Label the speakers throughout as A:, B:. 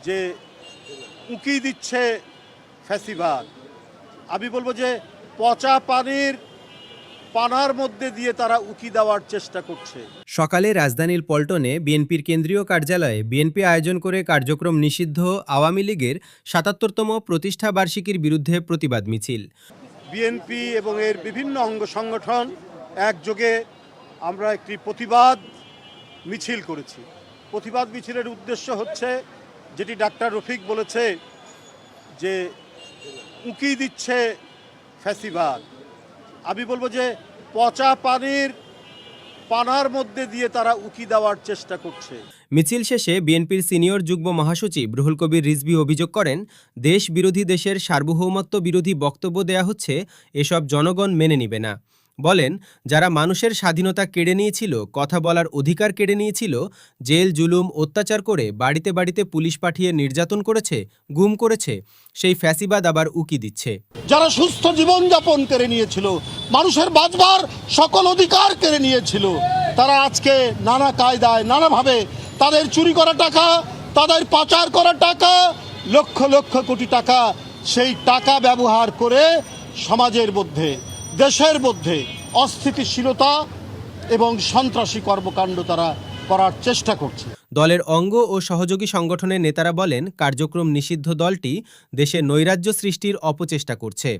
A: যে উকি দিচ্ছে ফ্যাসিবাদ। আমি বলবো যে পচা পানার মধ্যে দিয়ে তারা উকি দেওয়ার চেষ্টা করছে।
B: সকালে রাজধানীর পল্টনে বিএনপির কেন্দ্রীয় কার্যালয়ে বিএনপি আয়োজন করে কার্যক্রম নিষিদ্ধ আওয়ামী লীগের ৭৭তম প্রতিষ্ঠা বার্ষিকীর বিরুদ্ধে প্রতিবাদ মিছিল।
A: বিএনপি এবং এর বিভিন্ন অঙ্গ সংগঠন একযোগে আমরা একটি প্রতিবাদ মিছিল করেছি। প্রতিবাদ মিছিলের উদ্দেশ্য হচ্ছে যেটি ডাক্তার রফিক বলেছে যে উকি দিচ্ছে ফ্যাসিবাদ। আমি বলবো যে পচা পানার মধ্যে দিয়ে তারা উকি দেওয়ার চেষ্টা করছে।
B: মিছিল শেষে বিএনপির সিনিয়র যুগ্ম মহাসচিব রুহুল কবির রিজভী অভিযোগ করেন, দেশ বিরোধী দেশের সার্বভৌমত্ব বিরোধী বক্তব্য দেয়া হচ্ছে, এসব জনগণ মেনে নিবে না। বলেন, যারা মানুষের স্বাধীনতা কেড়ে নিয়েছিল, কথা বলার অধিকার কেড়ে নিয়েছিল, জেল জুলুম অত্যাচার করে বাড়িতে বাড়িতে পুলিশ পাঠিয়ে নির্যাতন করেছে, গুম করেছে, সেই ফ্যাসিবাদ আবার উকি দিচ্ছে।
A: যারা সুস্থ জীবনযাপন কেড়ে নিয়েছিল, মানুষের বাঁচবার সকল অধিকার কেড়ে নিয়েছিল, তারা আজকে নানা কায়দায় নানাভাবে তাদের চুরি করা টাকা, তাদের পাচার করা টাকা, লক্ষ লক্ষ কোটি টাকা, সেই টাকা ব্যবহার করে সমাজের মধ্যে, দেশের মধ্যে অস্থিতিশীলতা এবং সন্ত্রাসী কর্মকাণ্ড তারা করার চেষ্টা করছে।
B: দলের অঙ্গ ও সহযোগী সংগঠনের নেতারা বলেন, কার্যক্রম নিষিদ্ধ দলটি দেশে নৈরাজ্য সৃষ্টির অপচেষ্টা করছে।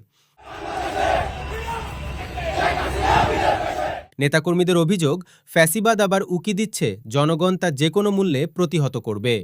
B: নেতাকর্মীদের অভিযোগ, ফ্যাসিবাদ আবার উকি দিচ্ছে, জনগণ তা যে কোনো মূল্যে প্রতিহত করবে।